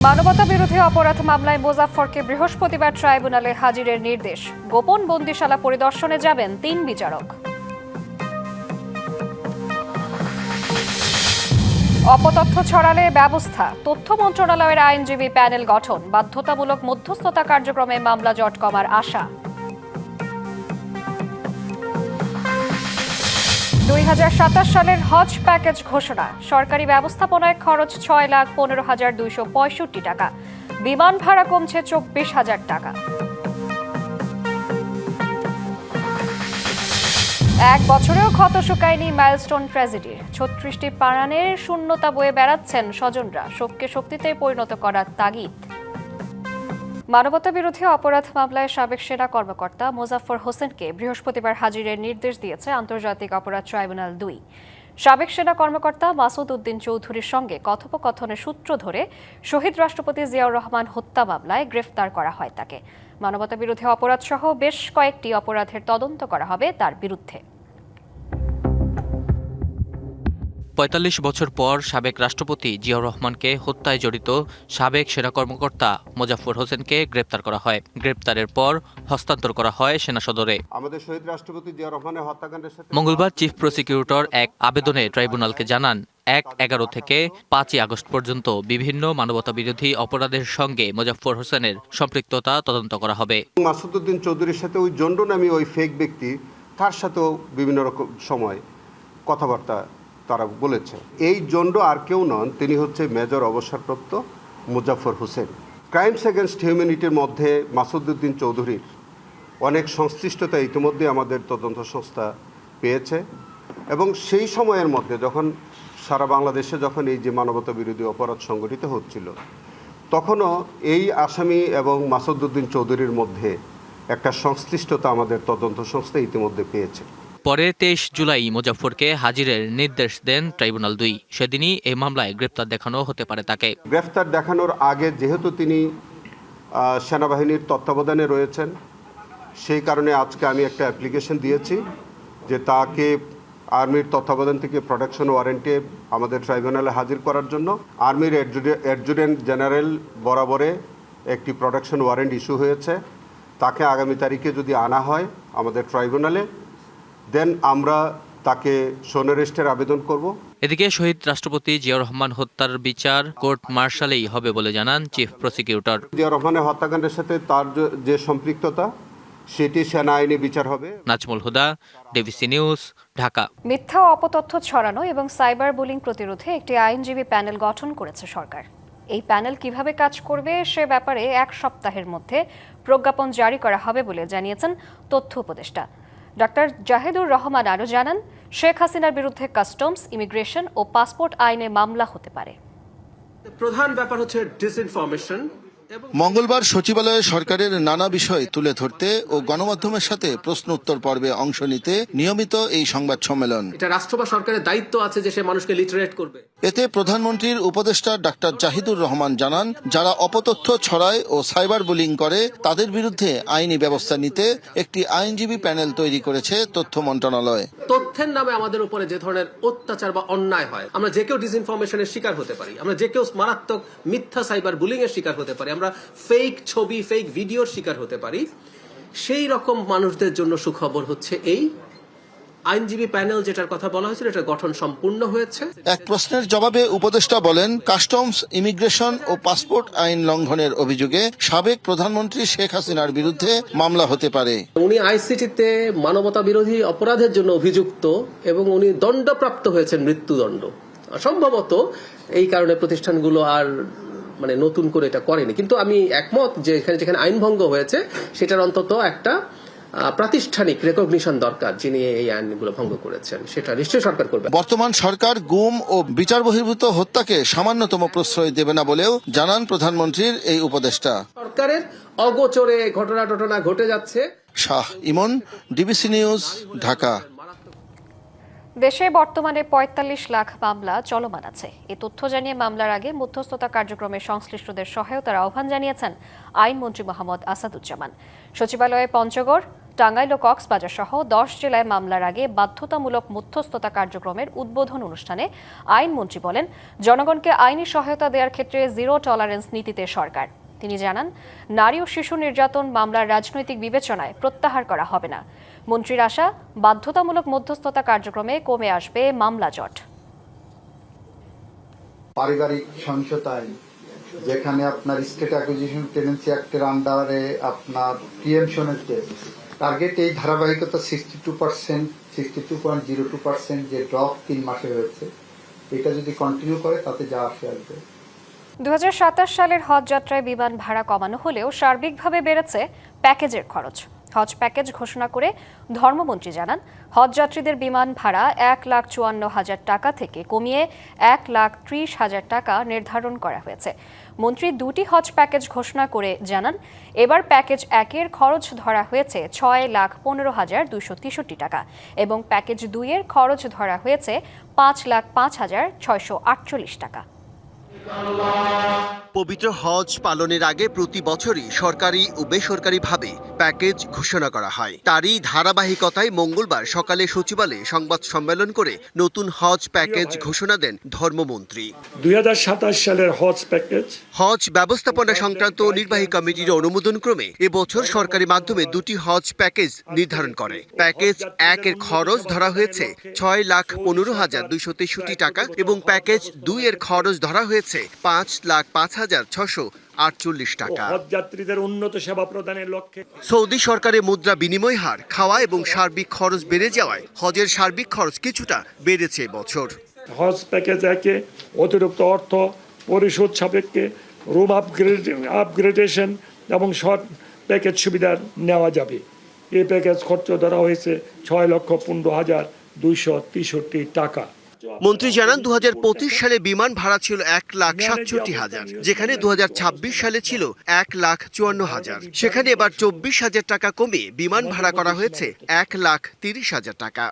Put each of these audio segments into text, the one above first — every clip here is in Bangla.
মানবতা বিরোধী অপরাধ মামলায় মোজাফফরকে বৃহস্পতিবার ট্রাইব্যুনালে হাজিরের নির্দেশ। গোপন বন্দিশালা পরিদর্শনে যাবেন ৩ বিচারক। অপতথ্য ছড়ালে ব্যবস্থা, তথ্য মন্ত্রণালয়ের আইনজীবী প্যানেল গঠন। বাধ্যতামূলক মধ্যস্থতা কার্যক্রমে মামলা জট কমার আশা। ২০২৭ সালের হজ প্যাকেজ ঘোষণা। সরকারি ব্যবস্থাপনায় খরচ ৬,১৫,২৬৫ টাকা। বিমান ভাড়া কমছে ২৪,০০০ টাকা। এক বছরেও ক্ষত শুকায়নি মাইলস্টোন ট্র্যাজেডির। ৩৬টি প্রাণের শূন্যতা বয়ে বেড়াচ্ছেন স্বজনরা। শোককে শক্তিতে পরিণত করার তাগিদ। মানবতা বিরোধী অপরাধ মামলায় সাবেক সেনা কর্মকর্তা মোজাফফর হোসেনকে বৃহস্পতিবার হাজিরের নির্দেশ দিয়েছে আন্তর্জাতিক অপরাধ ট্রাইব্যুনাল ২। সাবেক সেনা কর্মকর্তা মাসুদ উদ্দিন চৌধুরীর সঙ্গে কথোপকথনের সূত্র ধরে শহীদ রাষ্ট্রপতি জিয়াউর রহমান হত্যা মামলায় গ্রেফতার করা হয় তাকে। মানবতা বিরোধী অপরাধ সহ বেশ কয়েকটি অপরাধের তদন্ত করা হবে তার বিরুদ্ধে। ৪৫ বছর পর সাবেক রাষ্ট্রপতি জিয়াউর রহমানকে হত্যায় জড়িত সাবেক সেনা কর্মকর্তা মোজাফফর হোসেনকে গ্রেপ্তার করা হয়। গ্রেপ্তারের পর হস্তান্তর করা হয় সেনা সদরে। আমাদের শহীদ রাষ্ট্রপতি জিয়াউর রহমানের হত্যাকাণ্ডের সাথে মঙ্গলবার চিফ প্রসিকিউটর এক আবেদনে ট্রাইব্যুনালকে জানান, ১/১১ থেকে ৫ই আগস্ট পর্যন্ত বিভিন্ন মানবতা বিরোধী অপরাধের সঙ্গে মোজাফফর হোসেনের সম্পৃক্ততা তদন্ত করা হবে। মাসুদ উদ্দিন চৌধুরীর সাথে ওই জন্ডু নামী ওই ফেক ব্যক্তি, তার সাথেও বিভিন্ন রকম সময় কথাবার্তা তারা বলেছে। এই জন্ডু আর কেউ নন, তিনি হচ্ছে মেজর অবসরপ্রাপ্ত মোজাফফর হোসেন। ক্রাইমস এগেনস্ট হিউম্যানিটির মধ্যে মাসুদ উদ্দিন চৌধুরীর অনেক সংশ্লিষ্টতা ইতিমধ্যে আমাদের তদন্ত সংস্থা পেয়েছে এবং সেই সময়ের মধ্যে যখন সারা বাংলাদেশে যখন এই যে মানবতা বিরোধী অপরাধ সংগঠিত হচ্ছিল, তখনও এই আসামি এবং মাসুদ উদ্দিন চৌধুরীর মধ্যে একটা সংশ্লিষ্টতা আমাদের তদন্ত সংস্থা ইতিমধ্যে পেয়েছে। পরে ২৩ জুলাই মোজাফফরকে হাজিরের নির্দেশ দেন ট্রাইব্যুনাল ২। সেদিনই এই মামলায় গ্রেপ্তার দেখানো হতে পারে তাকে। গ্রেফতার দেখানোর আগে যেহেতু তিনি সেনাবাহিনীর তত্ত্বাবধানে রয়েছেন, সেই কারণে আজকে আমি একটা অ্যাপ্লিকেশন দিয়েছি যে তাকে আর্মির তত্ত্বাবধান থেকে প্রোটেকশন ওয়ারেন্টে আমাদের ট্রাইব্যুনালে হাজির করার জন্য। আর্মির অ্যাডজুটেন্ট জেনারেল বরাবরে একটি প্রোটেকশন ওয়ারেন্ট ইস্যু হয়েছে। তাকে আগামী তারিখে যদি আনা হয় আমাদের ট্রাইব্যুনালে, দেন আমরা তাকে সোনারেস্টের আবেদন করব। এদিকে শহীদ রাষ্ট্রপতি জিয়াউর রহমান হত্যার বিচার কোর্ট মার্শালেই হবে বলে জানান চিফ প্রসিকিউটর। জিয়াউর রহমানের হত্যাকাণ্ডের সাথে তার যে সম্পৃক্ততা, সেটি সেনা আইনে বিচার হবে। নাজমুল হুদা, ডিবিসি নিউজ, ঢাকা। মিথ্যা ও অপতথ্য ছড়ানো এবং সাইবার বুলিং প্রতিরোধে একটি আইনজীবী প্যানেল গঠন করেছে সরকার। এই প্যানেল কিভাবে কাজ করবে সে ব্যাপারে ১ সপ্তাহের মধ্যে প্রজ্ঞাপন জারি করা হবে বলে জানিয়েছেন তথ্য উপদেষ্টা ডক্টর জাহিদুর রহমান। আরও জানান, শেখ হাসিনার বিরুদ্ধে কাস্টমস, ইমিগ্রেশন ও পাসপোর্ট আইনে মামলা হতে পারে। প্রধান ব্যাপার হচ্ছে ডিসইনফরমেশন। মঙ্গলবার সচিবালয়ে সরকারের নানা বিষয় তুলে ধরতে ও গণমাধ্যমের সাথে প্রশ্ন উত্তর পর্বে অংশ নিতে নিয়মিত এই সংবাদ সম্মেলন। এটা রাষ্ট্র বা সরকারের দায়িত্ব আছে যে সে মানুষকে লিটারেট করবে। এতে প্রধানমন্ত্রীর উপদেষ্টা ডাক্তার জাহিদুর রহমান জানান, যারা অপতথ্য ছড়ায় ও সাইবার বুলিং করে তাদের বিরুদ্ধে আইনি ব্যবস্থা নিতে একটি আইনজীবী প্যানেল তৈরি করেছে তথ্য মন্ত্রণালয়। তথ্যের নামে আমাদের উপরে যে ধরনের অত্যাচার বা অন্যায় হয়, আমরা যে কেউ ডিসইনফরমেশনের শিকার হতে পারি, আমরা যে কেউ মারাত্মক মিথ্যা সাইবার বুলিং এর শিকার হতে পারি, আমরা ফেক ছবি, ফেক ভিডিওর শিকার হতে পারি। সেই রকম মানুষদের জন্য সুখবর হচ্ছে এই আইনজীবী প্যানেল যেটার কথা বলা হয়েছিল, এটা গঠন সম্পূর্ণ হয়েছে। এক প্রশ্নের জবাবে উপদেষ্টা বলেন, কাস্টমস, ইমিগ্রেশন ও পাসপোর্ট আইন লঙ্ঘনের অভিযোগে সাবেক প্রধানমন্ত্রী শেখ হাসিনার বিরুদ্ধে মামলা হতে পারে। উনি আইসিটিতে মানবতা বিরোধী অপরাধের জন্য অভিযুক্ত এবং উনি দণ্ডপ্রাপ্ত হয়েছেন মৃত্যুদণ্ড। সম্ভবত এই কারণে প্রতিষ্ঠানগুলো আর নতুন করে এটা করেনি। কিন্তু আমি একমত যে যেখানে আইন ভঙ্গ হয়েছে সেটার অন্তত একটা প্রাতিষ্ঠানিক রেকগনিশন দরকার। যিনি এই আইনগুলো ভঙ্গ করেছেন সেটা নিশ্চয়ই সরকার করবে। বর্তমান সরকার গুম ও বিচার বহির্ভূত হত্যাকে সামান্যতম প্রশ্রয় দেবে না বলেও জানান প্রধানমন্ত্রীর এই উপদেষ্টা। সরকারের অগোচরে ঘটনা ঘটে যাচ্ছে। শাহ ইমন, ডিবিসি নিউজ, ঢাকা। দেশে বর্তমানে ৪৫ লাখ মামলা চলমান আছে। এ তথ্য জানিয়ে মামলার আগে মধ্যস্থতা কার্যক্রমে সংশ্লিষ্টদের সহায়তার আহ্বান জানিয়েছেন আইনমন্ত্রী মোহাম্মদ আসাদুজ্জামান। সচিবালয়ে পঞ্চগড়, টাঙ্গাইল ও কক্সবাজার সহ 10 জেলায় মামলার আগে বাধ্যতামূলক মধ্যস্থতা কার্যক্রমের উদ্বোধন অনুষ্ঠানে আইনমন্ত্রী বলেন, জনগণকে আইনি সহায়তা দেওয়ার ক্ষেত্রে জিরো টলারেন্স নীতিতে সরকার। তিনি জানান, নারী ও শিশু নির্যাতন মামলার রাজনৈতিক বিবেচনায় প্রত্যাহার করা হবে না। মন্ত্রীর আশা, বাধ্যতামূলক মধ্যস্থতা কার্যক্রমে কমে আসবে মামলা জট। পারিবারিক সহিংসতা আইন, যেখানে আপনার স্টেট অ্যাকুইজিশন টেনেন্সি অ্যাক্টের আন্ডারে আপনার প্রিএমশনের টার্গেট, এই ধারাবাহিকতা 62.02% যে ড্রপ 3 মাসে হয়েছে, এটা যদি কন্টিনিউ করে তাতে যা আসবে। 2027 সালের হজ যাত্রায় বিমান ভাড়া কমানো হলেও সার্বিকভাবে বেড়েছে প্যাকেজের খরচ। হজ প্যাকেজ ঘোষণা করে ধর্মমন্ত্রী জানান, হজ যাত্রীদের বিমান ভাড়া 1,54,000 টাকা থেকে কমিয়ে 1,30,000 টাকা নির্ধারণ করা হয়েছে। মন্ত্রী 2টি হজ প্যাকেজ ঘোষণা করে জানান, এবার প্যাকেজ 1-এর খরচ ধরা হয়েছে 6,15,263 টাকা এবং প্যাকেজ 2-এর খরচ ধরা হয়েছে 5,05,648 টাকা। পবিত্র হজ পালনের আগে প্রতি বছরই সরকারি ও বেসরকারিভাবে প্যাকেজ ঘোষণা করা হয়। তারই ধারাবাহিকতায় মঙ্গলবার সকালে সচিবালয়ে সংবাদ সম্মেলন করে নতুন হজ প্যাকেজ ঘোষণা দেন ধর্মমন্ত্রী। 2027 সালের হজ প্যাকেজ, হজ ব্যবস্থাপনা সংক্রান্ত নির্বাহী কমিটির অনুমোদন ক্রমে এবছর সরকারি মাধ্যমে 2টি হজ প্যাকেজ নির্ধারণ করে। প্যাকেজ 1-এর খরচ ধরা হয়েছে 6,15,263 টাকা এবং প্যাকেজ 2-এর খরচ ধরা হয়েছে 5,05,648 টাকা। হজযাত্রীদের উন্নত সেবা প্রদানের লক্ষ্যে সৌদি সরকারের মুদ্রা বিনিময় হার, খাওয়া এবং সার্বিক খরচ বেড়ে যাওয়ায় হজের সার্বিক খরচ কিছুটা বেড়েছে এবছর। হজ প্যাকেজ 1-এ অতিরিক্ত অর্থ পরিশোধ সাপেক্ষে রুম আপগ্রেডেশন এবং শর্ট প্যাকেজ সুবিধা নেওয়া যাবে। এই প্যাকেজ খরচ ধরা হয়েছে 6,15,263 টাকা। মন্ত্রী জানান, 2025 সালে বিমান ভাড়া ছিল 1,67,000, যেখানে 2026 সালে ছিল 1,54,000। সেখানে এবার 24,000 টাকা কমিয়ে বিমান ভাড়া করা হয়েছে 1,30,000 টাকা।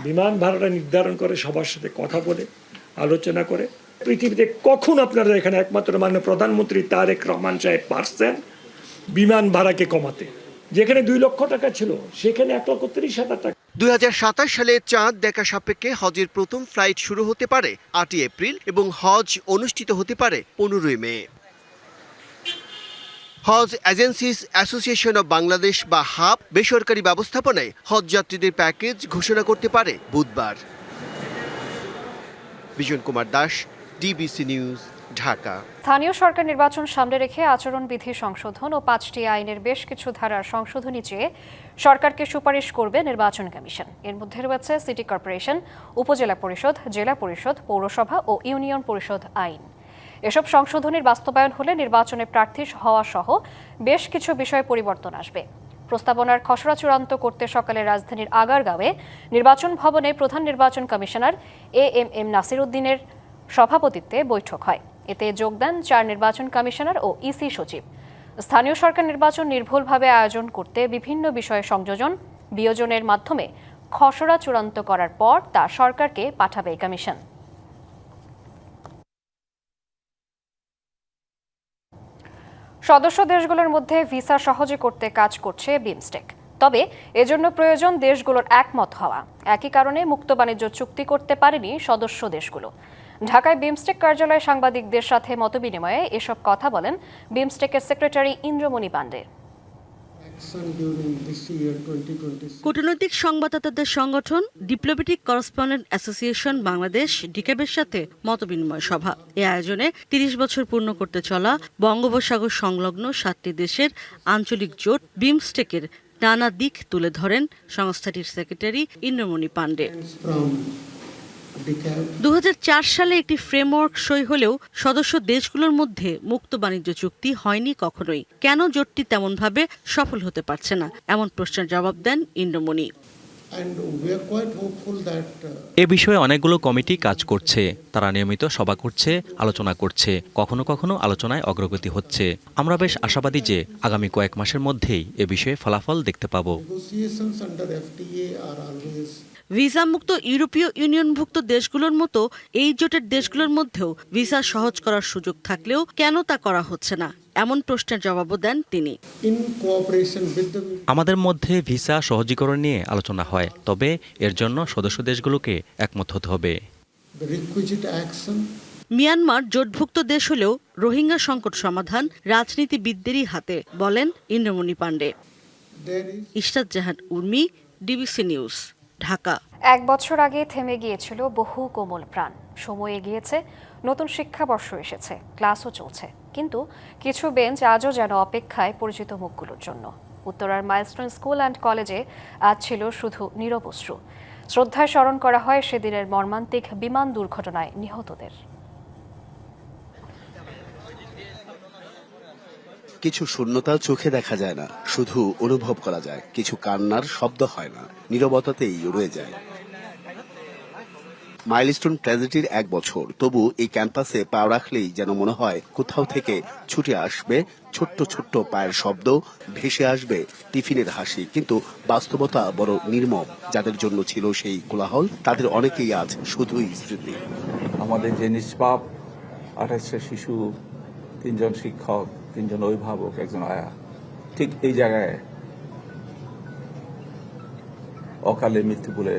বিমান ভাড়াটা নির্ধারণ করে সবার সাথে কথা বলে আলোচনা করে। পৃথিবীতে কখন আপনারা এখানে একমাত্র মাননীয় প্রধানমন্ত্রী তারেক রহমান সাহেব পারছেন বিমান ভাড়াকে কমাতে? যেখানে 2 লক্ষ টাকা ছিল সেখানে 1,30,000 টাকা। 2027 সালে চাঁদ দেখা সাপেক্ষে হজের প্রথম ফ্লাইট শুরু হতে পারে 8 এপ্রিল এবং হজ অনুষ্ঠিত হতে পারে 15 মে। হজ এজেন্সিস অ্যাসোসিয়েশন অব বাংলাদেশ বা হাব বেসরকারি ব্যবস্থাপনায় হজ যাত্রীদের প্যাকেজ ঘোষণা করতে পারে বুধবার। Bijan Kumar Das, DBC news, Dhaka. স্থানীয় সরকার নির্বাচন সামনে রেখে আচরণবিধি সংশোধন ও 5টি আইনের বেশ কিছু ধারার সংশোধনী চেয়ে সরকারকে সুপারিশ করবে নির্বাচন কমিশন। এর মধ্যে রয়েছে সিটি কর্পোরেশন, উপজেলা পরিষদ, জেলা পরিষদ, পৌরসভা ও ইউনিয়ন পরিষদ আইন। এসব সংশোধনীর বাস্তবায়ন হলে নির্বাচনে প্রার্থী হওয়া সহ বেশ কিছু বিষয়ে পরিবর্তন আসবে। প্রস্তাবনার খসড়া চূড়ান্ত করতে সকালে রাজধানীর আগারগাঁওয়ে নির্বাচন ভবনে প্রধান নির্বাচন কমিশনার AMM নাসির উদ্দিনের সভাপতিত্বে বৈঠক হয়। এতে যোগ দেন 4 নির্বাচন কমিশনার ও ইসি সচিব। স্থানীয় সরকার নির্বাচন নির্ভুলভাবে আয়োজন করতে বিভিন্ন বিষয়ে সংযোজন বিয়োজনের মাধ্যমে খসড়া চূড়ান্ত করার পর তা সরকারকে পাঠাবে কমিশন। সদস্য দেশগুলোর মধ্যে ভিসা সহজে করতে কাজ করছে বিমস্টেক। তবে এজন্য প্রয়োজন দেশগুলোর একমত হওয়া। একই কারণে মুক্ত বাণিজ্য চুক্তি করতে পারেনি সদস্য দেশগুলো। ঢাকায় বিমস্টেক কার্যালয়ে সাংবাদিকদের সাথে মতবিনিময়ে এসব কথা বলেন বিমস্টেকের সেক্রেটারি ইন্দ্রমণি পান্ডে। কূটনৈতিক সংবাদদাতাদের সংগঠন ডিপ্লোম্যাটিক করেসপন্ডেন্ট অ্যাসোসিয়েশন বাংলাদেশ ডিক্যাবের সাথে মতবিনিময় সভা। এ আয়োজনে 30 বছর পূর্ণ করতে চলা বঙ্গোপসাগর সংলগ্ন 7টি দেশের আঞ্চলিক জোট বিমস্টেকের নানা দিক তুলে ধরেন সংস্থাটির সেক্রেটারি ইন্দ্রমণি পান্ডে। 2004 সালে একটি ফ্রেমওয়ার্ক সই হলেও সদস্য দেশগুলোর মধ্যে মুক্ত বাণিজ্য চুক্তি হয়নি কখনোই। কেন জোটটি তেমনভাবে সফল হতে পারছে না, এমন প্রশ্নের জবাব দেন ইন্দ্রমণি। এ বিষয়ে অনেকগুলো কমিটি কাজ করছে, তারা নিয়মিত সভা করছে, আলোচনা করছে, কখনো কখনো আলোচনায় অগ্রগতি হচ্ছে। আমরা বেশ আশাবাদী যে আগামী কয়েক মাসের মধ্যেই এ বিষয়ে ফলাফল দেখতে পাব। ভিসামুক্ত ইউরোপীয় ইউনিয়নভুক্ত দেশগুলোর মতো এই জোটের দেশগুলোর মধ্যেও ভিসা সহজ করার সুযোগ থাকলেও কেন তা করা হচ্ছে না, এমন প্রশ্নের জবাবও দেন তিনি। আমাদের মধ্যে ভিসা সহজীকরণ নিয়ে আলোচনা হয়, তবে এর জন্য সদস্য দেশগুলোকে একমত হতে হবে। মিয়ানমার জোটভুক্ত দেশ হলেও রোহিঙ্গা সংকট সমাধান রাজনীতিবিদদেরই হাতে, বলেন ইন্দ্রমণি পাণ্ডে। ইশরাত জাহান উর্মি, ডিবিসি নিউজ, ঢাকা। 1 বছর আগে থেমে গিয়েছিল বহু কোমল প্রাণ। সময় এগিয়েছে, নতুন শিক্ষাবর্ষ এসেছে, ক্লাসও চলছে, কিন্তু কিছু বেঞ্চ আজও যেন অপেক্ষায় পরিচিত মুখগুলোর জন্য। উত্তরার মাইলস্টোন স্কুল অ্যান্ড কলেজে আজ ছিল শুধু নীরব অশ্রু। শ্রদ্ধায় স্মরণ করা হয় সেদিনের মর্মান্তিক বিমান দুর্ঘটনায় নিহতদের। কিছু শূন্যতা চোখে দেখা যায় না, শুধু অনুভব করা যায়। কিছু কান্নার শব্দ হয় না, নীরবতাতেই রয়ে যায়। মাইলস্টোন ট্র্যাজেডির 1 বছর, তবু এই ক্যাম্পাসে পা রাখলেই যেন মনে হয় কোথাও থেকে ছুটে আসবে ছোট্ট ছোট্ট পায়ের শব্দ, ভেসে আসবে টিফিনের হাসি। কিন্তু বাস্তবতা বড় নির্মম। যাদের জন্য ছিল সেই কোলাহল, তাদের অনেকেই আজ শুধুই স্মৃতি। আমাদের যে নিষ্পাপ 28টা শিশু, 3 জন শিক্ষক, 3 জন অভিভাবক, 1 জন আয়া, ঠিক এই জায়গায় অকালে মৃত্যু বলে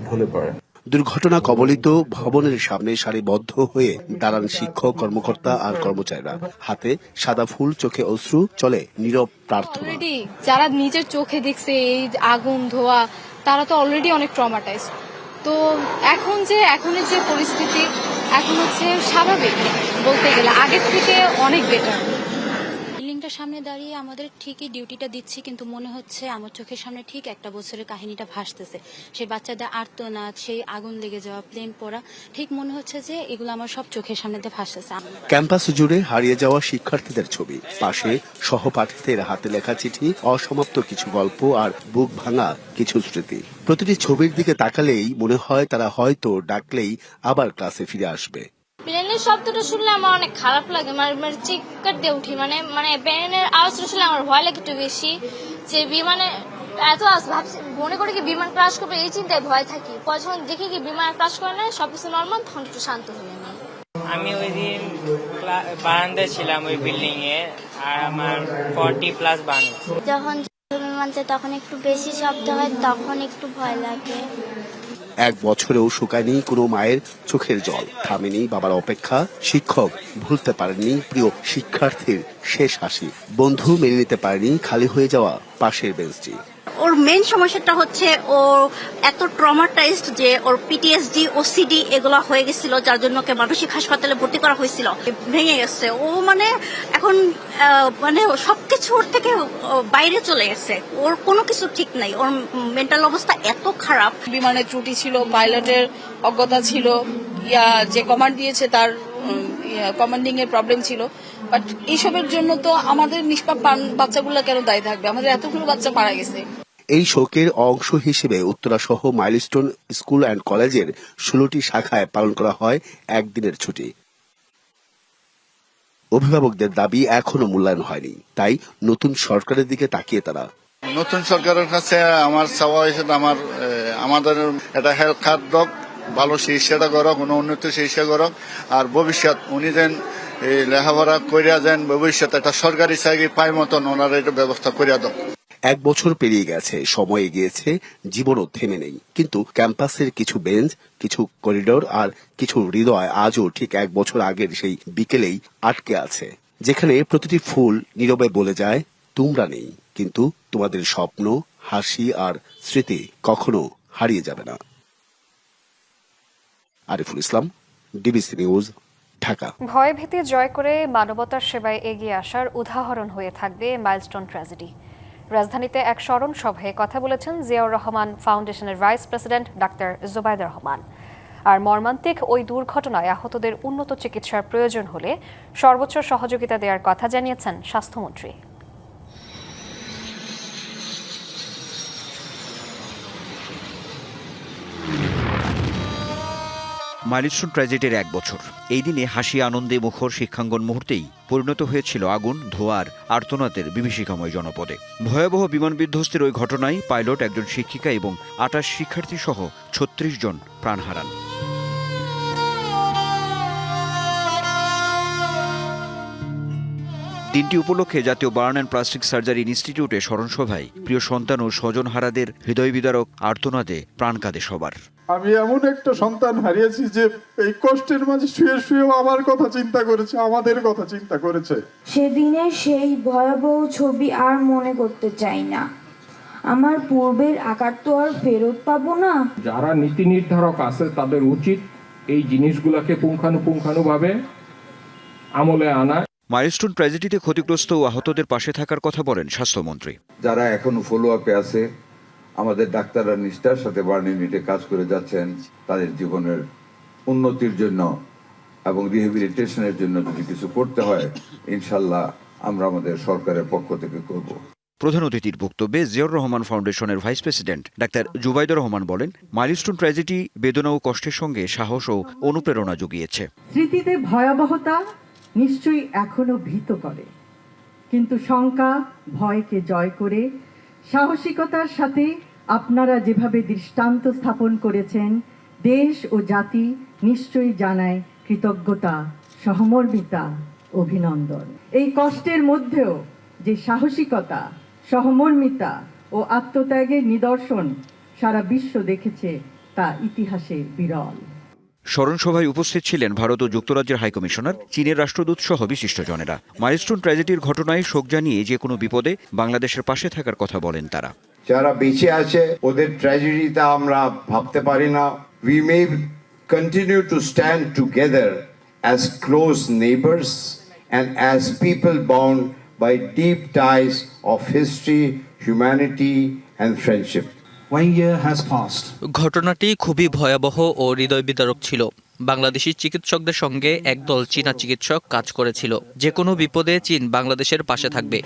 ঢলে পড়ে। দুর্ঘটনা কবলিত ভবনের সামনে সারিবদ্ধ হয়ে দাঁড়ান শিক্ষক, কর্মকর্তা আর কর্মচারীরা। হাতে সাদা ফুল, চোখে অশ্রু, চলে নীরব প্রার্থনা। যারা নিজের চোখে দেখছে এই আগুন ধোয়া, তারা তো অলরেডি অনেক ট্রমাটাইজড। তো এখনের যে পরিস্থিতি, এখন হচ্ছে স্বাভাবিক বলতে গেলে, আগের থেকে অনেক বেটার। বিল্ডিংটার সামনে দাঁড়িয়ে আমাদের ঠিকই ডিউটিটা দিচ্ছি, কিন্তু মনে হচ্ছে আমার চোখের সামনে ঠিক 1 বছরের কাহিনীটা ভাসতেছে। সেই বাচ্চাদের আর্তনাদ, সেই আগুন লেগে যাওয়া, প্লেন পড়া, ঠিক মনে হচ্ছে যে এগুলো আমার সব চোখের সামনে দিয়ে ভাসতেছে। ক্যাম্পাস জুড়ে হারিয়ে যাওয়া শিক্ষার্থীদের ছবি, পাশে সহপাঠীদের হাতে লেখা চিঠি, অসমাপ্ত কিছু গল্প আর বুক ভাঙা কিছু স্মৃতি। প্রতিটি ছবির দিকে তাকালেই মনে হয় তারা হয়তো ডাকলেই আবার ক্লাসে ফিরে আসবে। প্লেনের শব্দটা শুনলে আমার অনেক খারাপ লাগে, মানে চিৎকার দিয়ে উঠি। মানে প্লেনের আওয়াজটা শুনলে আমার ভয় লাগে একটু বেশি, যে বিমানে এত ভাবছি, মনে করি কি বিমান ক্রাশ করবে, এই চিন্তায় ভয় থাকি। পরে যখন দেখি কি বিমান ক্রাশ করে না, সবকিছু নর্মাল, তখন একটু শান্ত হয়ে যায়। আমি ওই দিন বারান্দায় ছিলাম ওই বিল্ডিং এ, আর আমার 40+ বারান্দা। যখন বিমান যায় তখন একটু বেশি শব্দ হয়, তখন একটু ভয় লাগে। 1 বছরেও শুকায়নি কোনো মায়ের চোখের জল, থামেনি বাবার অপেক্ষা, শিক্ষক ভুলতে পারেননি প্রিয় শিক্ষার্থীর শেষ হাসি, বন্ধু মেনে নিতে পারেনি খালি হয়ে যাওয়া পাশের বেঞ্চটি। ওর মেইন সমস্যাটা হচ্ছে ও এত ট্রমাটাইজড যে ওর পিটিএসডি, ওসিডি এগুলো হয়ে গেছিল, যার জন্য ওকে মানসিক হাসপাতালে ভর্তি করা হয়েছিল। ভেঙে গেছে ও, মানে এখন মানে সবকিছু ওর থেকে বাইরে চলে গেছে, ওর কোনো কিছু ঠিক নাই, ওর মেন্টাল অবস্থা এত খারাপ। বিমানের ত্রুটি ছিল, পাইলটের অজ্ঞতা ছিল, যে কমান্ড দিয়েছে তার কমান্ডিং এর প্রবলেম ছিল। বাট এইসবের জন্য তো আমাদের নিষ্পাপ বাচ্চাগুলো কেন দায়ী থাকবে? আমাদের এতগুলো বাচ্চা মারা গেছে। এই শোকের অংশ হিসেবে উত্তরা সহ মাইলস্টোন স্কুল অ্যান্ড কলেজের 16টি শাখায় পালন করা হয় 1 দিনের ছুটি। অভিভাবকদের দাবি এখনো মূল্যায়ন হয়নি, তাই নতুন সরকারের দিকে তাকিয়ে তারা। নতুন সরকারের কাছে আমার চাওয়া হয়েছে, আমাদের এটা হেলথ খাত ভালো চিকিৎসাটা করো, কোনো উন্নতি চিকিৎসা করো, আর ভবিষ্যৎ উনি যেন লেখাপড়া করিয়া দেন, ভবিষ্যৎ একটা সরকারি চাকরি পাই মতন ওনারা এটা ব্যবস্থা করিয়া দেন। 1 বছর পেরিয়ে গেছে, সময় এগিয়েছে, জীবনও থেমে নেই, কিন্তু ক্যাম্পাসের কিছু বেঞ্চ, কিছু করিডোর আর কিছু হৃদয় আজও ঠিক 1 বছর আগের সেই বিকেলেই আটকে আছে, যেখানে প্রতিটি ফুল নীরবে বলে যায় তোমরা নেই, কিন্তু তোমাদের স্বপ্ন, হাসি আর স্মৃতি কখনো হারিয়ে যাবে না। Ariful Islam, DBC news, Dhaka. ভয়ভীতি জয় করে মানবতার সেবায় এগিয়ে আসার উদাহরণ হয়ে থাকবে মাইলস্টোন ট্র্যাজেডি। রাজধানীতে এক স্মরণ সভায় কথা বলেছেন জিয়াউর রহমান ফাউন্ডেশনের vice president doctor Zubaida Rahman. আর মর্মান্তিক ওই দুর্ঘটনায় আহতদের উন্নত চিকিৎসার প্রয়োজন হলে সর্বোচ্চ সহযোগিতা দেওয়ার কথা জানিয়েছেন স্বাস্থ্যমন্ত্রী। মাইলস্টোন ট্র্যাজেডির 1 বছর। এই দিনে হাসি আনন্দে মুখর শিক্ষাঙ্গন মুহূর্তেই পরিণত হয়েছিল আগুন, ধোঁয়ার, আর্তনাদের বিভীষিকাময় জনপদে। ভয়াবহ বিমান বিধ্বস্তের ওই ঘটনায় পাইলট, একজন শিক্ষিকা এবং 28 শিক্ষার্থী সহ 36 জন প্রাণ হারান। দিনটি উপলক্ষে জাতীয় বার্ন অ্যান্ড প্লাস্টিক সার্জারি ইনস্টিটিউটে স্মরণসভায় প্রিয় সন্তান ও স্বজনহারাদের হৃদয় বিদারক আর্তনাদে প্রাণ কাঁদে সবার। আমি এমন একটা সন্তান হারিয়েছি যে এই কষ্টের মাঝে শুয়ে শুয়েও আমার কথা চিন্তা করেছে, আমাদের কথা চিন্তা করেছে। সেদিনের সেই ভয়াবহ ছবি আর মনে করতে চাই না। আমার পূর্বের আকার তো আর ফেরত পাবো না। যারা নীতি নির্ধারক আছে তাদের উচিত এই জিনিসগুলোকে পুঙ্খানুপুঙ্খানুভাবে আমলে আনা। মাইলস্টোন ট্র্যাজেডিতে ক্ষতিগ্রস্ত ও আহতদের পাশে থাকার কথা বলেন স্বাস্থ্যমন্ত্রী। যারা এখনো ফলো আপে আছে, আমাদের ডাক্তাররা নিষ্ঠার সাথে বার্ন ইউনিটে কাজ করে যাচ্ছেন তাদের জীবনের উন্নতির জন্য এবং রিহেবিলিটেশনের জন্য যদি কিছু করতে হয় ইনশাল্লাহ আমরা আমাদের সরকারের পক্ষ থেকে করব। প্রধান অতিথির বক্তব্যে জিয়াউর রহমান ফাউন্ডেশনের vice president doctor Zubaidur Rahman বলেন, মাইলস্টোন ট্র্যাজেডি বেদনা ও কষ্টের সঙ্গে সাহস ও অনুপ্রেরণা জুগিয়েছে। স্মৃতিতে ভয়াবহতা নিশ্চয়ই এখনো ভীত করে, কিন্তু শঙ্কা ভয়কে জয় করে সাহসিকতার সাথে আপনারা যেভাবে দৃষ্টান্ত স্থাপন করেছেন, দেশ ও জাতি নিশ্চয়ই জানায় কৃতজ্ঞতা, সহমর্মিতা, অভিনন্দন। এই কষ্টের মধ্যেও যে সাহসিকতা, সহমর্মিতা ও আত্মত্যাগের নিদর্শন সারা বিশ্ব দেখেছে তা ইতিহাসে বিরল। স্মরণসভায় উপস্থিত ছিলেন ভারত ও যুক্তরাজ্যের হাইকমিশনার, চীনের রাষ্ট্রদূত সহ বিশিষ্টজনেরা। মাইলস্টোন ট্র্যাজেডির ঘটনায় শোক জানিয়ে যে কোনো বিপদে বাংলাদেশের পাশে থাকার কথা বলেন তারা। যারা বেঁচে আছে ওদের ট্র্যাজেডিটা আমরা ভাবতে পারি না। We may continue to stand together as close neighbors and as people bound by deep ties of history, humanity and friendship. ঘটনাটি খুবই ভয়াবহ ও হৃদয় বিদারক ছিল। বাংলাদেশি চিকিৎসকদের সঙ্গে একদল চীনা চিকিৎসক কাজ করেছিল। যে কোনো বিপদে চীন বাংলাদেশের পাশে থাকবে।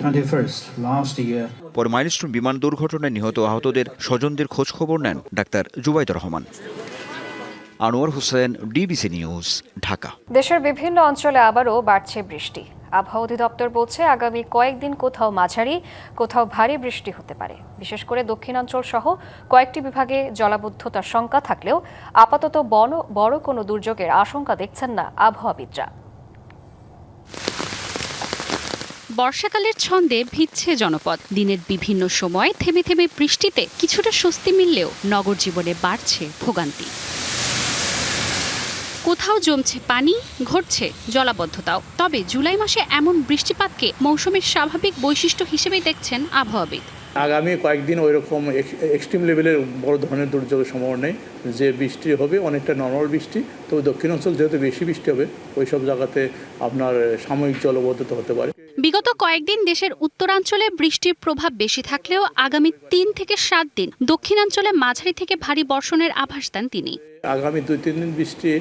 পরে মাইলস্টোন বিমান দুর্ঘটনায় নিহত আহতদের স্বজনদের খোঁজ খবর নেন doctor Zubaidur Rahman. Anwar Hossain, DBC news, Dhaka. দেশের বিভিন্ন অঞ্চলে আবারও বাড়ছে বৃষ্টি। আবহাওয়া অধিদপ্তর বলছে আগামী কয়েকদিন কোথাও মাঝারি, কোথাও ভারী বৃষ্টি হতে পারে। বিশেষ করে দক্ষিণাঞ্চল সহ কয়েকটি বিভাগে জলাবদ্ধতার শঙ্কা থাকলেও আপাতত বড় কোনো দুর্যোগের আশঙ্কা দেখছেন না আবহাওয়াবিদরা। বর্ষাকালের ছন্দে ভিজছে জনপদ। দিনের বিভিন্ন সময় থেমে থেমে বৃষ্টিতে কিছুটা স্বস্তি মিললেও নগর জীবনে বাড়ছে ভোগান্তি। কোথাও জমছে পানি, ঘটছে জলাবদ্ধতাও। তবে জুলাই মাসে এমন বৃষ্টিপাতকে মৌসুমের স্বাভাবিক বৈশিষ্ট্য হিসেবেই দেখছেন আবহাওয়াবিদ। আগামী কয়েকদিন ওই রকম এক্সট্রিম লেভেলের বড় ধরনের দুর্যোগের সম্ভাবনা নেই। যে বৃষ্টি হবে অনেকটা নর্মাল বৃষ্টি, তবে দক্ষিণাঞ্চল যেহেতু বেশি বৃষ্টি হবে ওই সব জায়গাতে আপনার সাময়িক জলবদ্ধতা হতে পারে। বিগত কয়েকদিন দেশের উত্তরাঞ্চলে বৃষ্টির প্রভাব বেশি থাকলেও আগামী 3 থেকে 7 দিন দক্ষিণাঞ্চলে মাঝারি থেকে ভারী বর্ষণের আভাস দেন তিনি। আগামী 2-3 দিন বৃষ্টি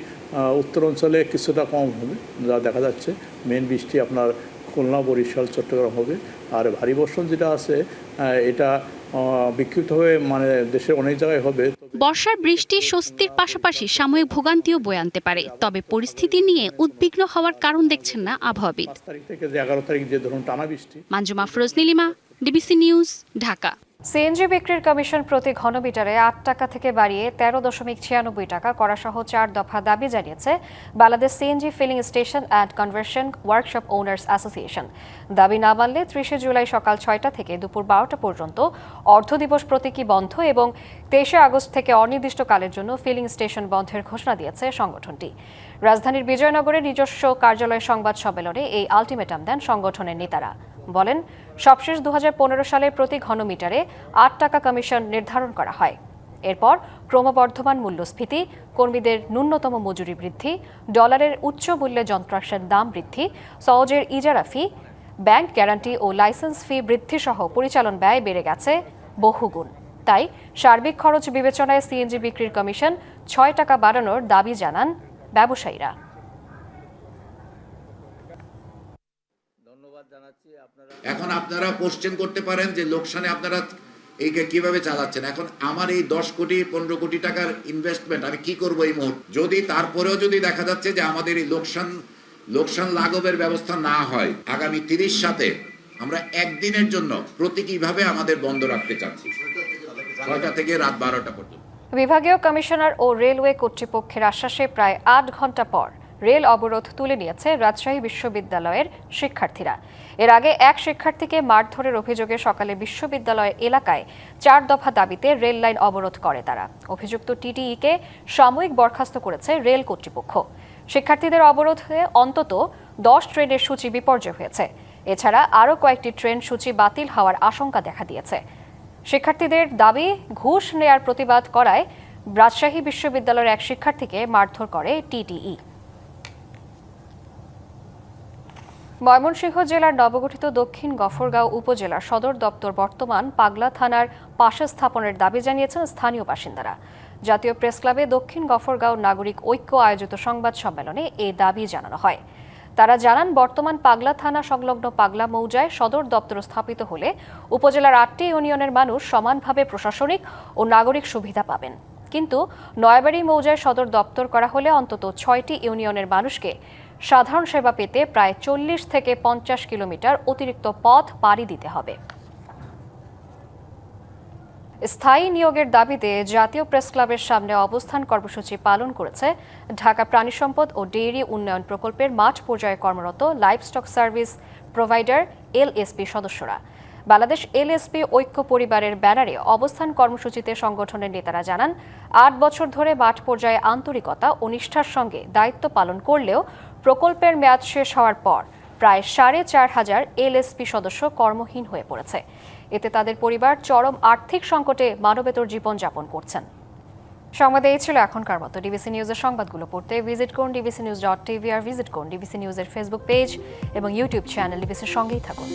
উত্তরাঞ্চলে কিছুটা কম হবে, যা দেখা যাচ্ছে। মেন বৃষ্টি আপনার খুলনা, বরিশাল, চট্টগ্রাম হবে। আর ভারী বর্ষণ যেটা আছে এটা বিক্ষিপ্তভাবে মানে দেশের অনেক জায়গায় হবে। বর্ষার বৃষ্টি স্বস্তির পাশাপাশি সাময়িক ভোগান্তিও বয়ে আনতে পারে। তবে পরিস্থিতি নিয়ে উদ্বিগ্ন হওয়ার কারণ দেখছেন না আবহাওয়াবিদ। 5 তারিখ থেকে 11 তারিখ যে ধরুন টানা বৃষ্টি। Manjuma Feroz Nilima, DBC news, Dhaka. CNG বিক্রির কমিশন প্রতি ঘনমিটারে 8 টাকা থেকে বাড়িয়ে 13.96 টাকা করাসহ 4 দফা দাবি জানিয়েছে Bangladesh CNG filling station and conversion workshop owners association. দাবি না মানলে 30 জুলাই সকাল 6টা থেকে দুপুর 12টা পর্যন্ত অর্ধদিবস প্রতীকী বন্ধ এবং 23 আগস্ট থেকে অনির্দিষ্টকালের জন্য ফিলিং স্টেশন বন্ধের ঘোষণা দিয়েছে সংগঠনটি। রাজধানীর বিজয়নগরে নিজস্ব কার্যালয় সংবাদ সম্মেলনে এই আলটিমেটাম দেন সংগঠনের নেতারা। বলেন, সবশেষ 2015 সালে প্রতি ঘনমিটারে 8 টাকা কমিশন নির্ধারণ করা হয়। এরপর ক্রমবর্ধমান মূল্যস্ফীতি, কর্মীদের ন্যূনতম মজুরি বৃদ্ধি, ডলারের উচ্চ মূল্যে যন্ত্রাংশের দাম বৃদ্ধি, সওজের ইজারা ফি, ব্যাংক গ্যারান্টি ও লাইসেন্স ফি বৃদ্ধি সহ পরিচালন ব্যয় বেড়ে গেছে বহুগুণ। তাই সার্বিক খরচ বিবেচনায় সিএনজি বিক্রির কমিশন 6 টাকা বাড়ানোর দাবি জানান ব্যবসায়ীরা। এখন আপনারা কোশ্চেন করতে পারেন যে লোকসানে আপনারা এইকে কিভাবে চালাচ্ছেন। এখন আমার এই 10 কোটি 15 কোটি টাকার ইনভেস্টমেন্ট আমি কি করব এই মুহূর্তে, যদি তারপরেও যদি দেখা যাচ্ছে যে আমাদের এই লোকসান লাঘবের ব্যবস্থা না হয়, আগামী 30 আমরা একদিনের জন্য প্রতীকীভাবে আমাদের বন্ধ রাখতে চাচ্ছি, 6টা থেকে রাত 12টা পর্যন্ত। বিভাগীয় কমিশনার ও রেলওয়ে কর্তৃপক্ষের আশ্বাসে প্রায় 8 ঘন্টা পর রেল অবরোধ তুলে নিয়েছে রাজশাহী বিশ্ববিদ্যালয়ের শিক্ষার্থীরা। এর আগে এক শিক্ষার্থীকে মারধরের অভিযোগে সকালে বিশ্ববিদ্যালয় এলাকায় 4 দফা দাবিতে রেল লাইন অবরোধ করে তারা। অভিযুক্ত টিটিইকে সাময়িক বরখাস্ত করেছে রেল কর্তৃপক্ষ। শিক্ষার্থীদের অবরোধে অন্তত 10 ট্রেনের সূচি বিপর্যয় হয়েছে। এছাড়া আরও কয়েকটি ট্রেন সূচি বাতিল হওয়ার আশঙ্কা দেখা দিয়েছে। শিক্ষার্থীদের দাবি, ঘুষ নেয়ার প্রতিবাদ করায় রাজশাহী বিশ্ববিদ্যালয়ের এক শিক্ষার্থীকে মারধর করে টিটিই। ময়মনসিংহ জেলার নবগঠিত দক্ষিণ গফরগাঁও উপজেলার সদর দপ্তর বর্তমান পাগলা থানার পাশে স্থাপনের দাবি জানিয়েছেন স্থানীয় বাসিন্দারা। জাতীয় প্রেস ক্লাবে দক্ষিণ গফরগাঁও নাগরিক ঐক্য আয়োজিত সংবাদ সম্মেলনে এই দাবি জানানো হয়। তারা জানান, বর্তমান পাগলা থানা সংলগ্ন পাগলা মৌজায় সদর দপ্তর স্থাপিত হলে উপজেলার 8টি ইউনিয়নের মানুষ সমানভাবে প্রশাসনিক ও নাগরিক সুবিধা পাবেন। কিন্তু নয়াবাড়ি মৌজায় সদর দপ্তর করা হলে অন্তত 6টি ইউনিয়নের মানুষকে সাধারণ সেবা পেতে প্রায় 40 থেকে 50 কিলোমিটার অতিরিক্ত পথ পাড়ি দিতে হবে। স্থায়ী নিয়োগের দাবিতে জাতীয় প্রেস ক্লাবের সামনে অবস্থান কর্মসূচি পালন করেছে ঢাকা প্রাণী সম্পদ ও ডেইরি উন্নয়ন প্রকল্পের মাঠ পর্যায়ে কর্মরত লাইভস্টক সার্ভিস প্রোভাইডার এলএসপি সদস্যরা। বাংলাদেশ এলএসপি ঐক্য পরিবারের ব্যানারে অবস্থান কর্মসূচিতে সংগঠনের নেতারা জানান, 8 বছর ধরে মাঠ পর্যায়ে আন্তরিকতা ও নিষ্ঠার সঙ্গে দায়িত্ব পালন করলেও প্রকল্পের মেয়াদ শেষ হওয়ার পর প্রায় 4,500 এলএসপি সদস্য কর্মহীন হয়ে পড়েছে। এতে তাদের পরিবার চরম আর্থিক সংকটে মানবেতর জীবনযাপন করছেন। সংবাদে এই ছিল এখনকার মতো। ডিবিসি নিউজের সংবাদগুলো পড়তে ভিজিট করুন dbcnews.tv আর ভিজিট করুন ডিবিসি নিউজের ফেসবুক পেজ এবং ইউটিউব চ্যানেল। ডিবিসির সঙ্গেই থাকুন।